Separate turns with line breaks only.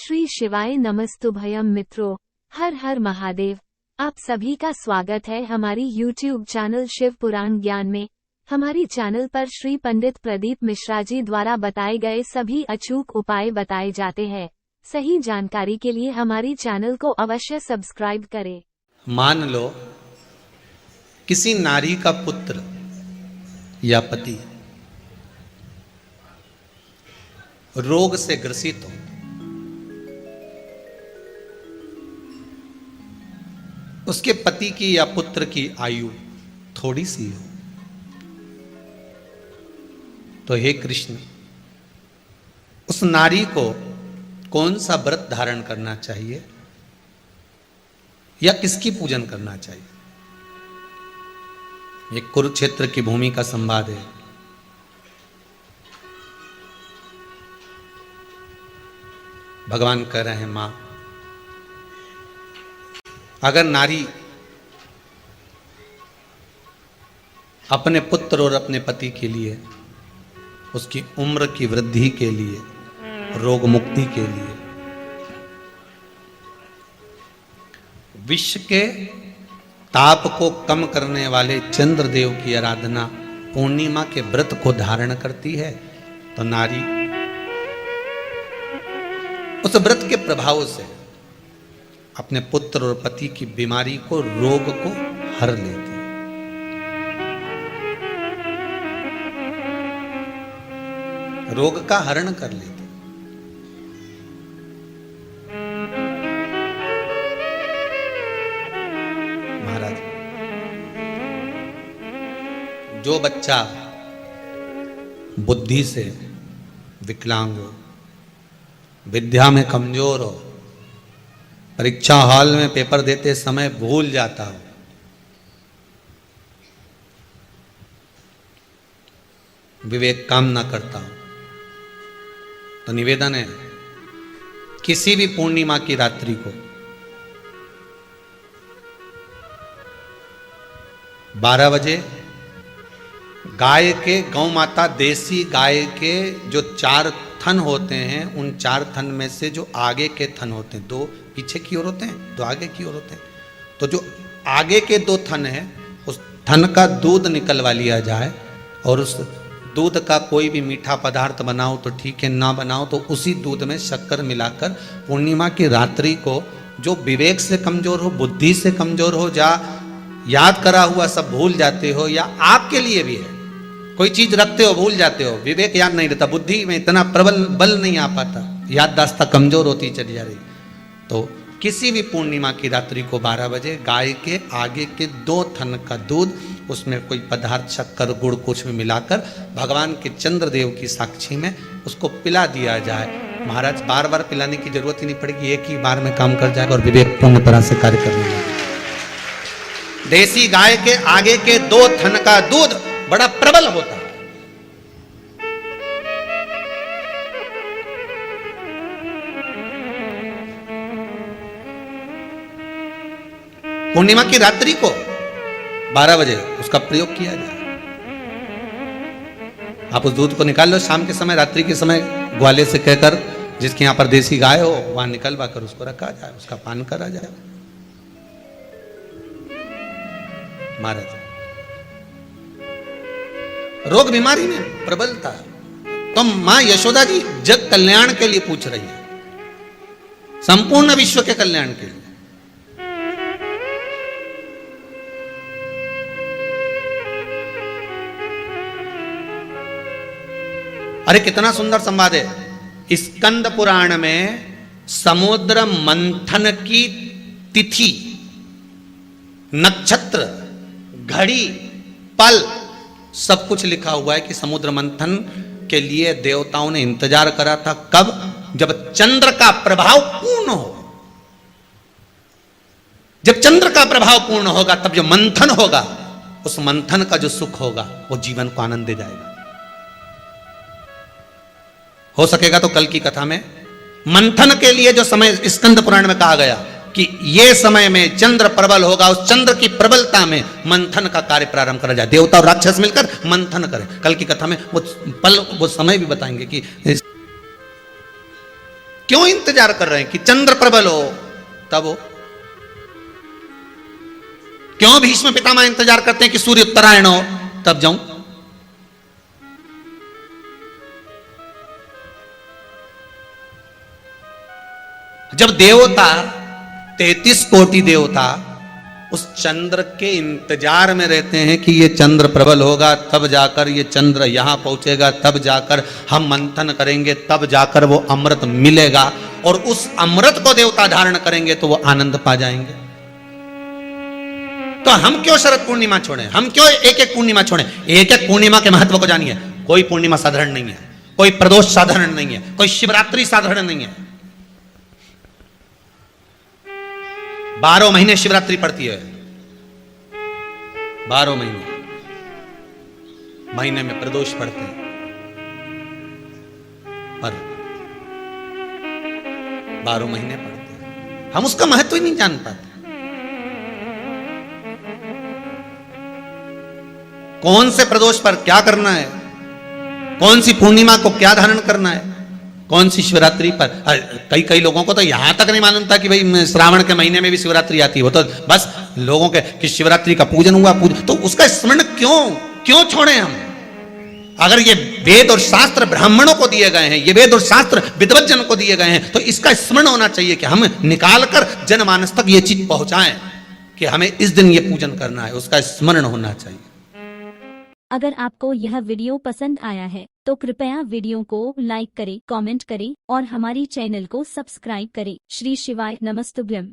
श्री शिवाय नमस्तुभयम मित्रों, हर हर महादेव। आप सभी का स्वागत है हमारी YouTube चैनल शिव पुराण ज्ञान में। हमारी चैनल पर श्री पंडित प्रदीप मिश्रा जी द्वारा बताए गए सभी अचूक उपाय बताए जाते हैं। सही जानकारी के लिए हमारी चैनल को अवश्य सब्सक्राइब करें।
मान लो किसी नारी का पुत्र या पति रोग से ग्रसित हो, उसके पति की या पुत्र की आयु थोड़ी सी हो, तो हे कृष्ण, उस नारी को कौन सा व्रत धारण करना चाहिए या किसकी पूजन करना चाहिए? ये कुरुक्षेत्र की भूमि का संवाद है। भगवान कह रहे हैं, मां, अगर नारी अपने पुत्र और अपने पति के लिए, उसकी उम्र की वृद्धि के लिए, रोग मुक्ति के लिए, विश्व के ताप को कम करने वाले चंद्रदेव की आराधना, पूर्णिमा के व्रत को धारण करती है, तो नारी उस व्रत के प्रभाव से अपने पुत्र और पति की बीमारी को, रोग को हर लेती है। रोग का हरण कर लेती। महाराज, जो बच्चा बुद्धि से विकलांग हो, विद्या में कमजोर हो, परीक्षा हॉल में पेपर देते समय भूल जाता हो, विवेक काम ना करता हो, तो निवेदन है, किसी भी पूर्णिमा की रात्रि को 12 बजे गाय के, गौ माता देसी गाय के जो 4 थन होते हैं, उन 4 थन में से जो आगे के थन होते हैं, 2 पीछे की ओर होते हैं, 2 आगे की ओर होते हैं, तो जो आगे के 2 थन है, उस थन का दूध निकलवा लिया जाए और उस दूध का कोई भी मीठा पदार्थ बनाओ तो ठीक है, ना बनाओ तो उसी दूध में शक्कर मिलाकर पूर्णिमा की रात्रि को, जो विवेक से कमजोर हो, बुद्धि से कमजोर हो, या याद करा हुआ सब भूल जाते हो, या आपके लिए भी है, कोई चीज रखते हो भूल जाते हो, विवेक याद नहीं रहता, बुद्धि में इतना प्रबल बल नहीं आ पाता, याददाश्त कमजोर होती चली जा रही, तो किसी भी पूर्णिमा की रात्रि को 12 बजे गाय के आगे के 2 थन का दूध, उसमें कोई पदार्थ, शक्कर, गुड़ कुछ भी मिलाकर भगवान के चंद्रदेव की साक्षी में उसको पिला दिया जाए। महाराज, बार बार पिलाने की जरूरत ही नहीं पड़ेगी, एक ही बार में काम कर जाएगा और विवेक पूर्ण तरह से कार्य करने लगेगा। देसी गाय के आगे के 2 थन का दूध बड़ा प्रबल होता है। पूर्णिमा की रात्रि को 12 बजे उसका प्रयोग किया जाए। आप उस दूध को निकाल लो, शाम के समय, रात्रि के समय ग्वाले से कहकर, जिसके यहां पर देसी गाय हो, वहां निकलवा कर उसको रखा जाए, उसका पान करा जाए। महाराज, रोग बीमारी में प्रबलता, तो मां यशोदा जी जग कल्याण के लिए पूछ रही है, संपूर्ण विश्व के कल्याण के लिए। अरे कितना सुंदर संवाद है। स्कंद पुराण में समुद्र मंथन की तिथि, नक्षत्र, घड़ी, पल सब कुछ लिखा हुआ है कि समुद्र मंथन के लिए देवताओं ने इंतजार करा था। कब? जब चंद्र का प्रभाव पूर्ण हो। जब चंद्र का प्रभाव पूर्ण होगा, तब जो मंथन होगा, उस मंथन का जो सुख होगा, वो जीवन को आनंद दे जाएगा। हो सकेगा तो कल की कथा में मंथन के लिए जो समय स्कंद पुराण में कहा गया कि ये समय में चंद्र प्रबल होगा, उस चंद्र की प्रबलता में मंथन का कार्य प्रारंभ करा जाए। देवता और राक्षस मिलकर मंथन करें। कल की कथा में वो पल, वो समय भी बताएंगे कि क्यों इंतजार कर रहे हैं कि चंद्र प्रबल हो तब हो? क्यों भीष्म पितामह इंतजार करते हैं कि सूर्य उत्तरायण हो तब जाऊं? जब देवता 33 कोटि देवता उस चंद्र के इंतजार में रहते हैं कि ये चंद्र प्रबल होगा तब जाकर ये चंद्र यहां पहुंचेगा, तब जाकर हम मंथन करेंगे, तब जाकर वो अमृत मिलेगा और उस अमृत को देवता धारण करेंगे तो वो आनंद पा जाएंगे। तो हम क्यों शरद पूर्णिमा छोड़े? हम क्यों एक एक पूर्णिमा छोड़े? एक एक पूर्णिमा के महत्व को जानिए। कोई पूर्णिमा साधारण नहीं है, कोई प्रदोष साधारण नहीं है, कोई शिवरात्रि साधारण नहीं है। 12 महीने शिवरात्रि पड़ती है, 12 महीने में प्रदोष पड़ते हैं, पर 12 महीने पड़ते हैं। हम उसका महत्व ही नहीं जान पाते। कौन से प्रदोष पर क्या करना है, कौन सी पूर्णिमा को क्या धारण करना है, कौन सी शिवरात्रि पर। कई लोगों को तो यहां तक नहीं मालूम था कि भाई श्रावण के महीने में भी शिवरात्रि आती है। वो तो बस लोगों के कि शिवरात्रि का पूजन हुआ, तो उसका स्मरण क्यों छोड़े हम? अगर ये वेद और शास्त्र ब्राह्मणों को दिए गए हैं, ये वेद और शास्त्र विद्वज्जन को दिए गए हैं, तो इसका स्मरण होना चाहिए कि हम निकालकर जनमानस तक ये चीज पहुंचाएं कि हमें इस दिन ये पूजन करना है, उसका स्मरण होना चाहिए।
अगर आपको यह वीडियो पसंद आया है तो कृपया वीडियो को लाइक करें, कमेंट करें और हमारी चैनल को सब्सक्राइब करें। श्री शिवाय नमस्तुभ्यम।